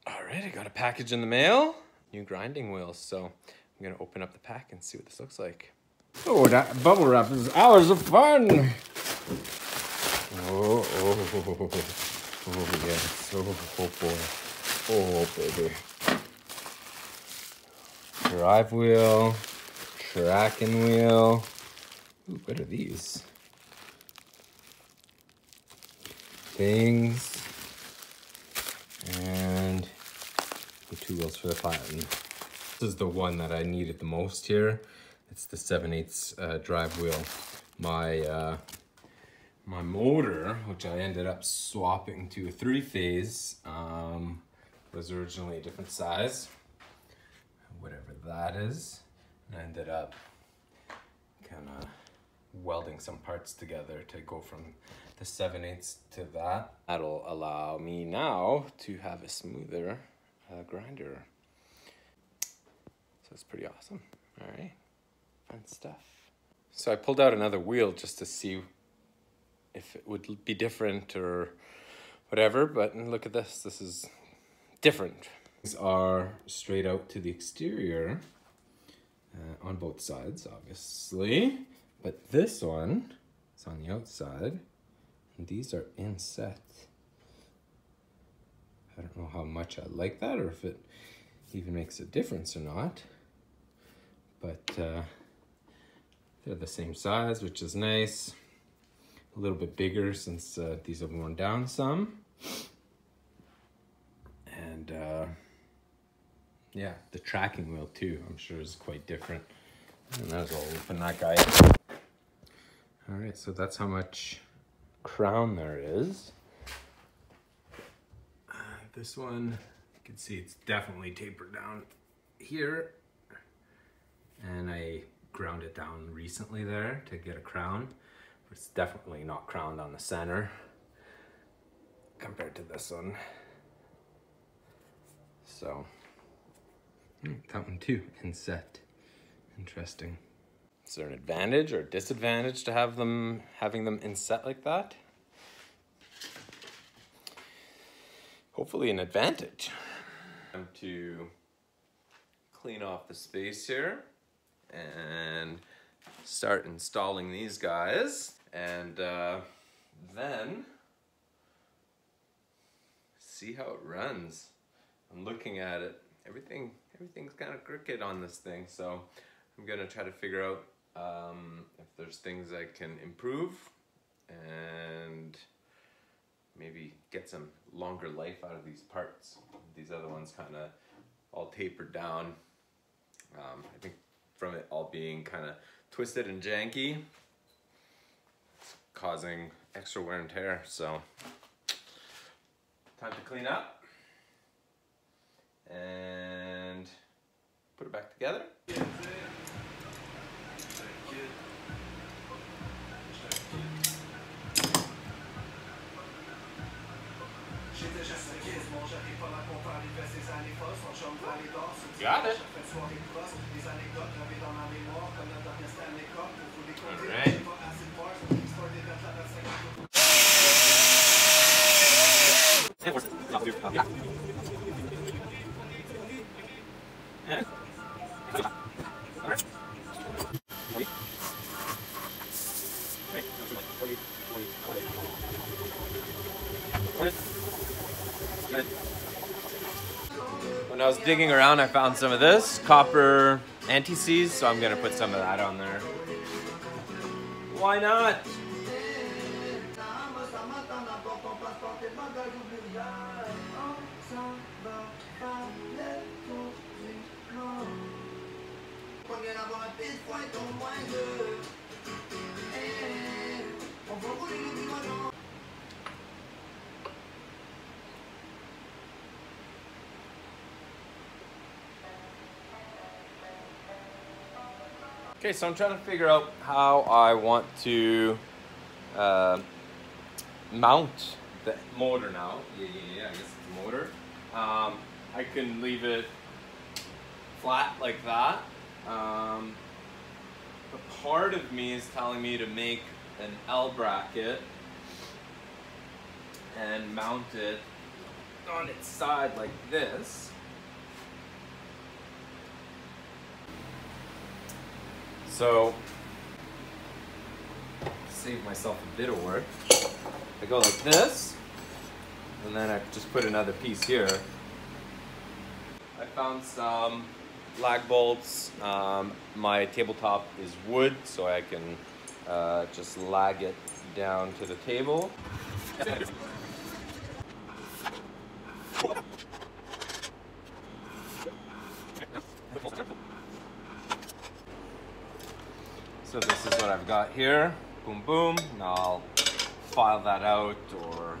All right, I got a package in the mail. New grinding wheels. So I'm gonna open up the pack and see what this looks like. Oh, that bubble wrap is hours of fun. Oh, yes. Oh boy. Oh, baby. Drive wheel, tracking wheel. Ooh, what are these? Things. And the 2 wheels for the platinum. This is the one that I needed the most here. It's the 7/8 drive wheel. My motor, which I ended up swapping to a 3-phase, was originally a different size, whatever that is. And I ended up kind of welding some parts together to go from the 7/8 to that. That'll allow me now to have a smoother grinder. So it's pretty awesome. All right, fun stuff. So I pulled out another wheel just to see if it would be different or whatever, but look at this, this is different. These are straight out to the exterior on both sides, obviously, but this one is on the outside, and these are inset. I don't know how much I like that or if it even makes a difference or not, but they're the same size, which is nice. A little bit bigger since these have worn down some. And yeah, the tracking wheel too, I'm sure is quite different. And I'll open that guy. All right, so that's how much crown there is. This one, you can see it's definitely tapered down here. And I ground it down recently there to get a crown. It's definitely not crowned on the center compared to this one. So, that one too, inset. Interesting. Is there an advantage or disadvantage to having them inset like that? Hopefully an advantage. Time to clean off the space here and start installing these guys, and then see how it runs. I'm looking at it, everything's kind of crooked on this thing, so I'm gonna try to figure out if there's things I can improve and maybe get some longer life out of these parts. These other ones kind of all tapered down. I think from it all being kind of twisted and janky, it's causing extra wear and tear. So time to clean up and put it back together. Got it. All right. When I was digging around, I found some of this copper anti-seize, so I'm gonna put some of that on there. Why not? Okay, so I'm trying to figure out how I want to mount the motor now. Yeah, I guess it's a motor. I can leave it flat like that. But part of me is telling me to make an L bracket and mount it on its side like this. So, save myself a bit of work, I go like this, and then I just put another piece here. I found some lag bolts. My tabletop is wood, so I can just lag it down to the table. So this is what I've got here. Boom, boom. Now I'll file that out or...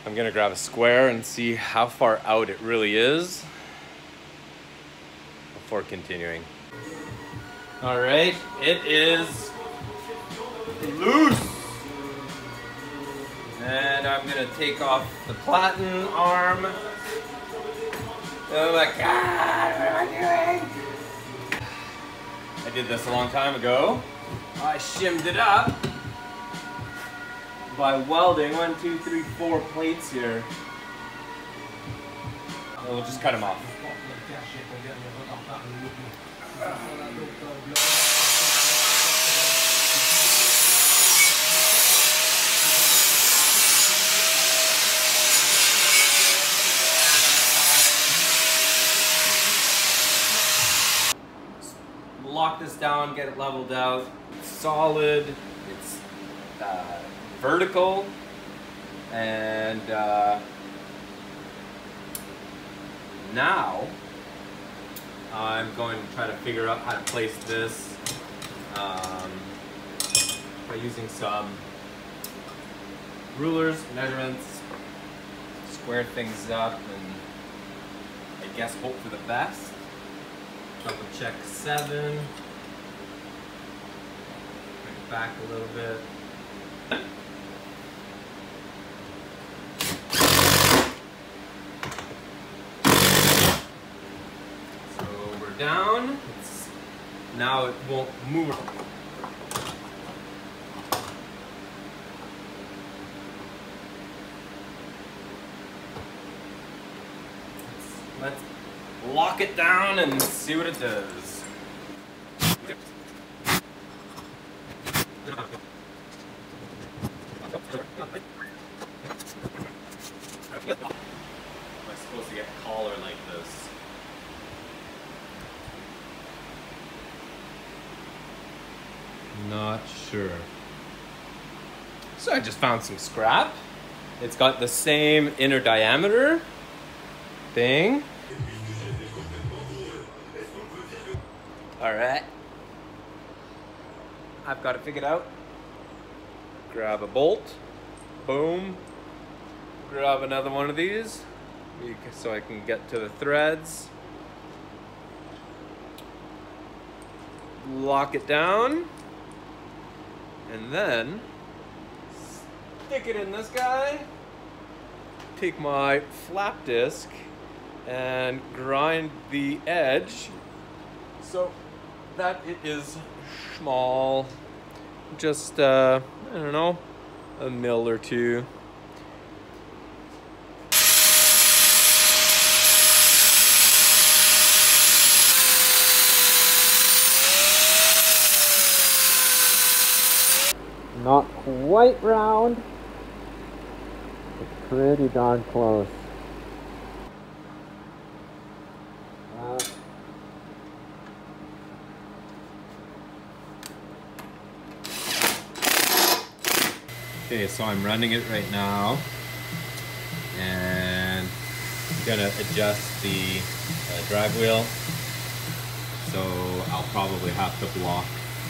I'm gonna grab a square and see how far out it really is before continuing. All right, it is loose. And I'm gonna take off the platen arm. Oh my God, what am I doing? I did this a long time ago. I shimmed it up by welding 1, 2, 3, 4 plates here. And we'll just cut them off. Lock this down, get it leveled out. It's solid, it's vertical, and now I'm going to try to figure out how to place this by using some rulers, measurements, square things up, and I guess hope for the best. Double check 7. Bring it back a little bit. So we're down. Now it won't move. Let's lock it down and see what it does. Am I supposed to get a collar like this? Not sure. So I just found some scrap. It's got the same inner diameter thing. All right. I've got it figured out. Grab a bolt. Boom. Grab another one of these so I can get to the threads. Lock it down. And then stick it in this guy. Take my flap disc and grind the edge so that it is small, just I don't know, a mil or two. Not quite round, but pretty darn close. Okay, so I'm running it right now, and gonna adjust the drive wheel. So I'll probably have to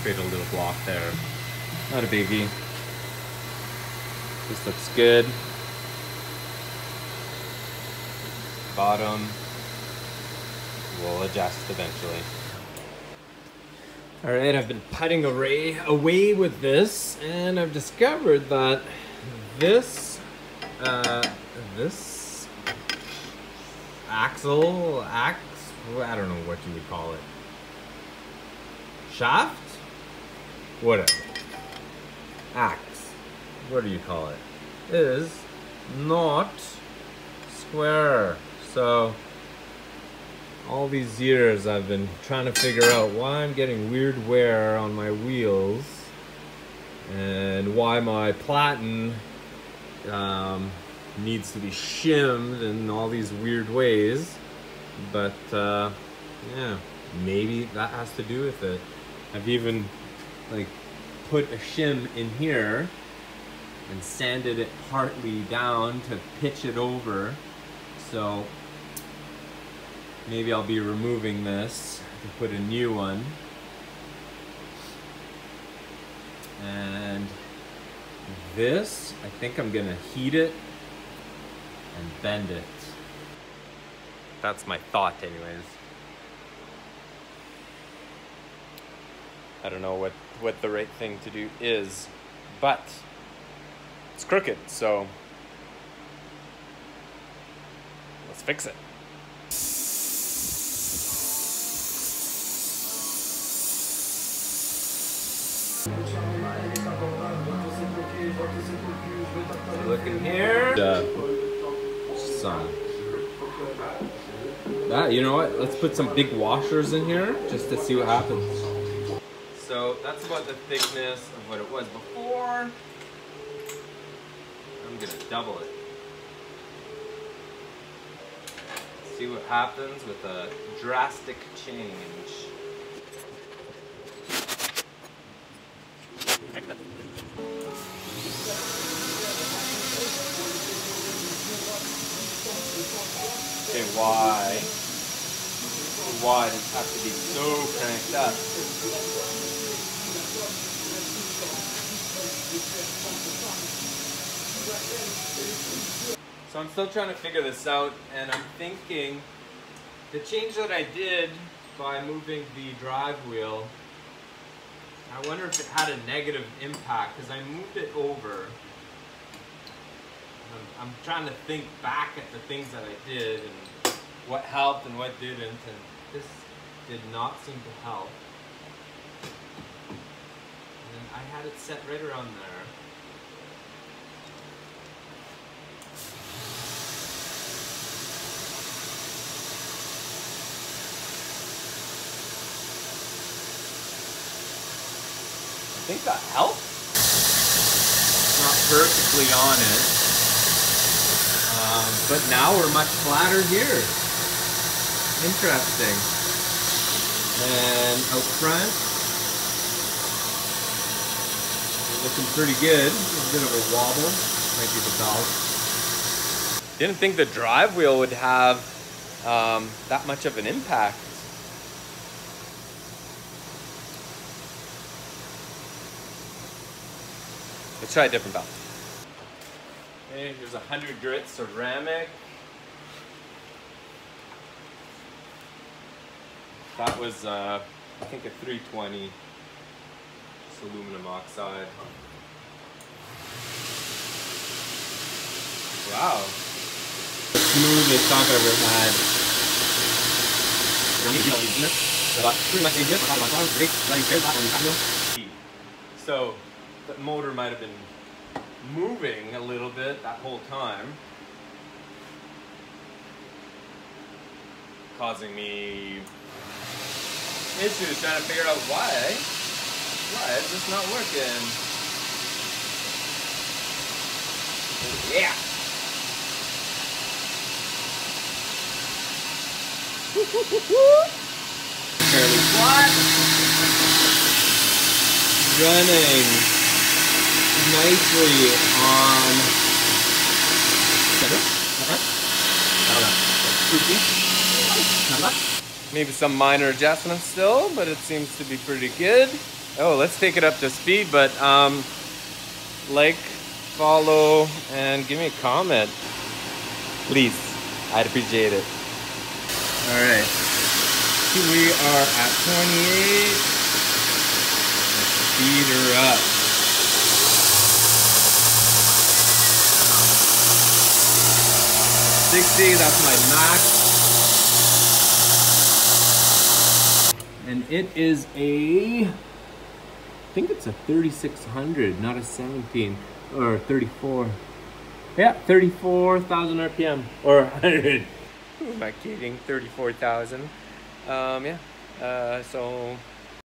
create a little block there. Not a biggie. This looks good. Bottom, we'll adjust eventually. All right, I've been putting away with this, and I've discovered that this axle, I don't know what you would call it. Shaft? Whatever. Axe. What do you call it? Is not square. So all these years I've been trying to figure out why I'm getting weird wear on my wheels and why my platen needs to be shimmed in all these weird ways. But yeah, maybe that has to do with it. I've even like put a shim in here and sanded it partly down to pitch it over. So maybe I'll be removing this to put a new one. And this, I think I'm gonna heat it and bend it. That's my thought anyways. I don't know what the right thing to do is, but it's crooked, so let's fix it. Looking here. Sun. You know what? Let's put some big washers in here just to see what happens. So that's about the thickness of what it was before. I'm gonna double it. See what happens with a drastic change. Okay, why does it have to be so cranked up? So I'm still trying to figure this out, and I'm thinking the change that I did by moving the drive wheel, I wonder if it had a negative impact because I moved it over. I'm trying to think back at the things that I did and what helped and what didn't, and this did not seem to help. And I had it set right around there. I think that helped. Not perfectly on it. But now we're much flatter here. Interesting. And out front, looking pretty good. A bit of a wobble. Might be the belt. Didn't think the drive wheel would have that much of an impact. Let's try a different belt. Okay, here's 100 grit ceramic. That was, I think, a 320. It's aluminum oxide. Wow. The smoothest I've ever had. So, the motor might have been moving a little bit that whole time, causing me issues trying to figure out why is this not working. Yeah. Fairly flat. Running nicely on. Maybe some minor adjustments still, but it seems to be pretty good. Oh, let's take it up to speed, but like, follow, and give me a comment. Please, I'd appreciate it. All right, we are at 28. Let's speed her up. 60, that's my max. And it is I think it's a 3600, not a 17 or 34. Yeah, 34,000 RPM or 100. Who am I kidding? 34,000. Yeah. So